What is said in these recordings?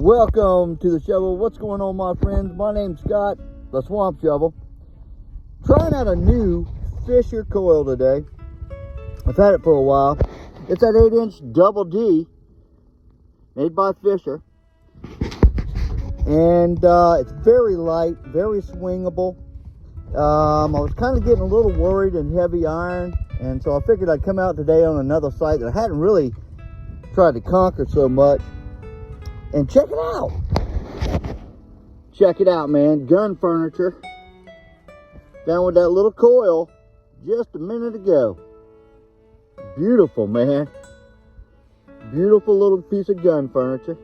Welcome to the shovel. What's going on, my friends? My name's Scott, the Swamp Shovel. Trying out a new Fisher coil today. I've had it for a while. It's that 8-inch double D made by Fisher. And it's very light, very swingable. I was kind of getting a little worried in heavy iron, and so I figured I'd come out today on another site that I hadn't really tried to conquer so much. And check it out. Check it out, man. Gun furniture. Down with that little coil just a minute ago. Beautiful, man. Beautiful little piece of gun furniture.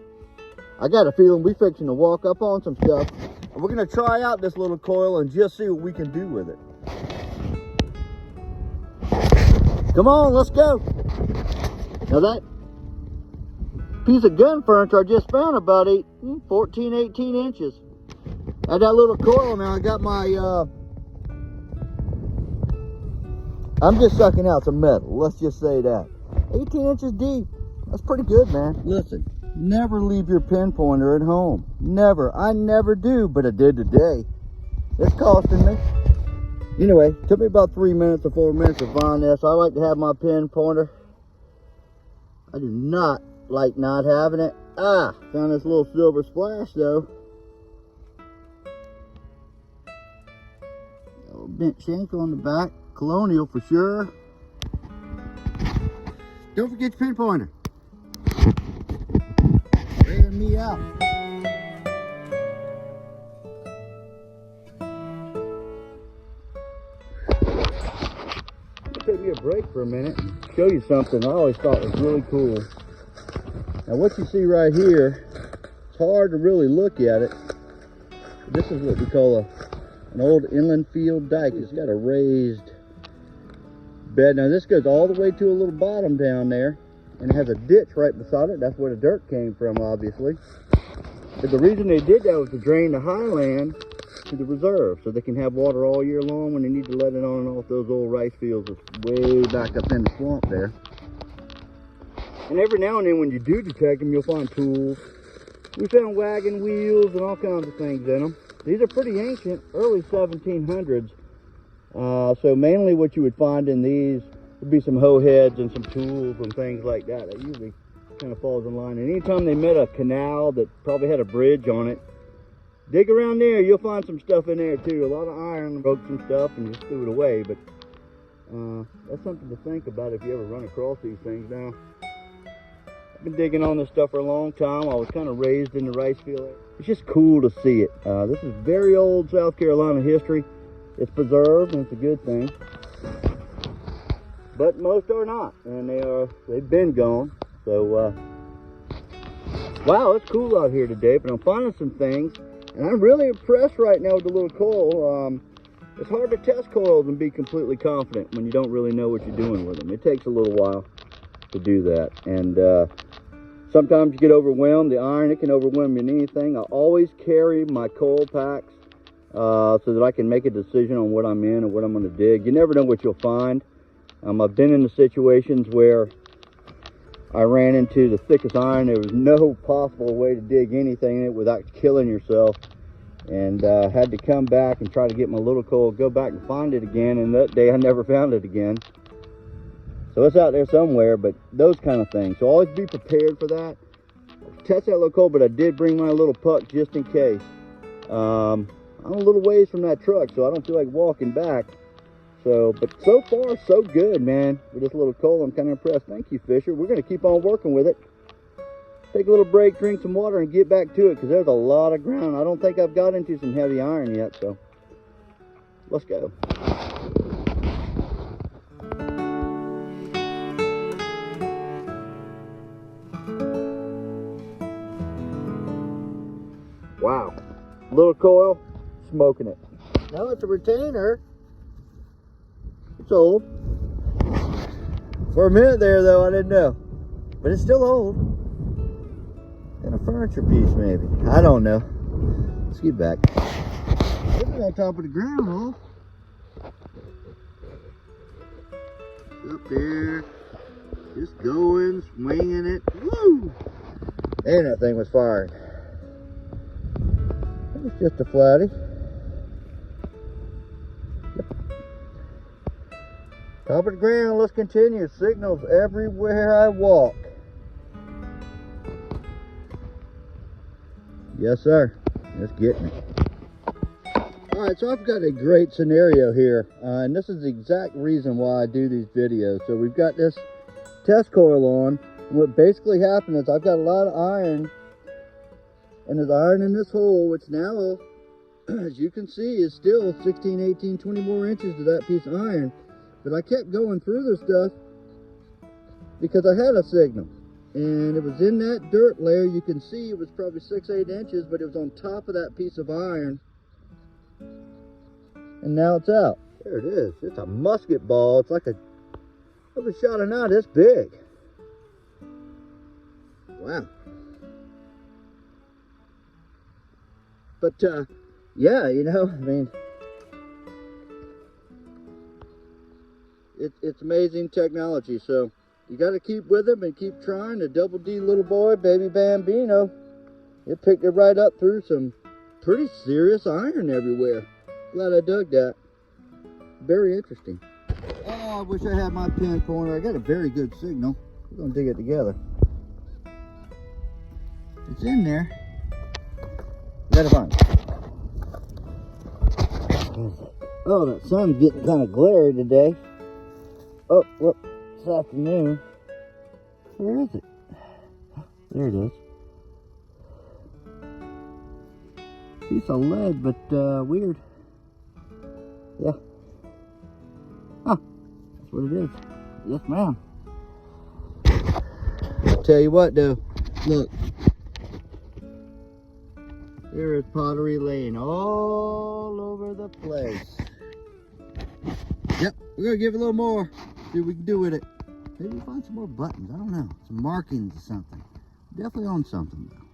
I got a feeling we're fixing to walk up on some stuff. And we're going to try out this little coil and just see what we can do with it. Come on, let's go. Now that piece of gun furniture I just found about 14, 18 inches. At that little coil now, I got my, I'm just sucking out some metal. Let's just say that. 18 inches deep. That's pretty good, man. Listen, never leave your pinpointer at home. Never. I never do, but I did today. It's costing me. Anyway, it took me about 3 minutes or 4 minutes to find this. I like to have my pinpointer. I do not like not having it. Found this little silver splash though. A little bent shank on the back. Colonial for sure. Don't forget your pinpointer. Wearing me out. Take me a break for a minute and show you something I always thought was really cool. Now what you see right here, it's hard to really look at it. This is what we call an old inland field dike. It's got a raised bed. Now this goes all the way to a little bottom down there, and it has a ditch right beside it. That's where the dirt came from, obviously. But the reason they did that was to drain the highland to the reserve, so they can have water all year long when they need to let it on and off those old rice fields that's way back up in the swamp there. And every now and then when you do detect them, you'll find tools. We found wagon wheels and all kinds of things in them. These are pretty ancient, early 1700s. So mainly what you would find in these would be some hoe heads and some tools and things like that. That usually kind of falls in line. And anytime they met a canal that probably had a bridge on it, dig around there, you'll find some stuff in there too. A lot of iron, broke some stuff and just threw it away. But that's something to think about if you ever run across these things. Now, I've been digging on this stuff for a long time. I was kind of raised in the rice field. It's just cool to see it. This is very old South Carolina history. It's preserved and it's a good thing. But most are not, and they've been gone. So wow, it's cool out here today, but I'm finding some things. And I'm really impressed right now with the little coil. It's hard to test coils and be completely confident when you don't really know what you're doing with them. It takes a little while to do that. And sometimes you get overwhelmed. The iron, it can overwhelm you in anything. I always carry my coil packs so that I can make a decision on what I'm in and what I'm going to dig. You never know what you'll find. I've been in the situations where I ran into the thickest iron. There was no possible way to dig anything in it without killing yourself, and had to come back and try to get my little coil, go back and find it again, and that day I never found it again. So it's out there somewhere, but those kind of things. So always be prepared for that. Test that little coil, but I did bring my little puck just in case. I'm a little ways from that truck, so I don't feel like walking back. So, but so far, so good, man. With this little coil, I'm kind of impressed. Thank you, Fisher. We're going to keep on working with it. Take a little break, drink some water, and get back to it, because there's a lot of ground. I don't think I've got into some heavy iron yet, so let's go. Wow. Little coil, smoking it. Now it's a retainer. It's old. For a minute there, though, I didn't know. But it's still old. And a furniture piece, maybe. I don't know. Let's get back. This is on top of the ground, huh? Up there. Just going, swinging it. Woo! And that thing was firing. It's just a flatty. Yep. Top of the ground, let's continue. Signals everywhere I walk. Yes, sir. That's getting it. Alright, so I've got a great scenario here, and this is the exact reason why I do these videos. So we've got this test coil on, and what basically happened is I've got a lot of iron, and there's iron in this hole, which now, as you can see, is still 16, 18, 20 more inches to that piece of iron. But I kept going through this stuff because I had a signal, and it was in that dirt layer. You can see it was probably 6, 8 inches, but it was on top of that piece of iron. And now it's out. There it is. It's a musket ball. It's like a shot of knot this big. Wow. But yeah, you know, I mean, it's amazing technology. So you got to keep with them and keep trying. The Double D little boy, baby Bambino, it picked it right up through some pretty serious iron everywhere. Glad I dug that. Very interesting. Oh, I wish I had my pin pointer. I got a very good signal. We're gonna dig it together. It's in there. Gotta find it. Oh, that sun's getting kind of glary today. Oh, whoop, it's afternoon. Where is it? There it is. Piece of lead, but weird. Yeah. Huh. That's what it is. Yes, ma'am. Tell you what, though. Look. There is pottery laying all over the place. Yep. We're going to give it a little more. See what we can do with it. Maybe we'll find some more buttons. I don't know. Some markings or something. Definitely on something, though.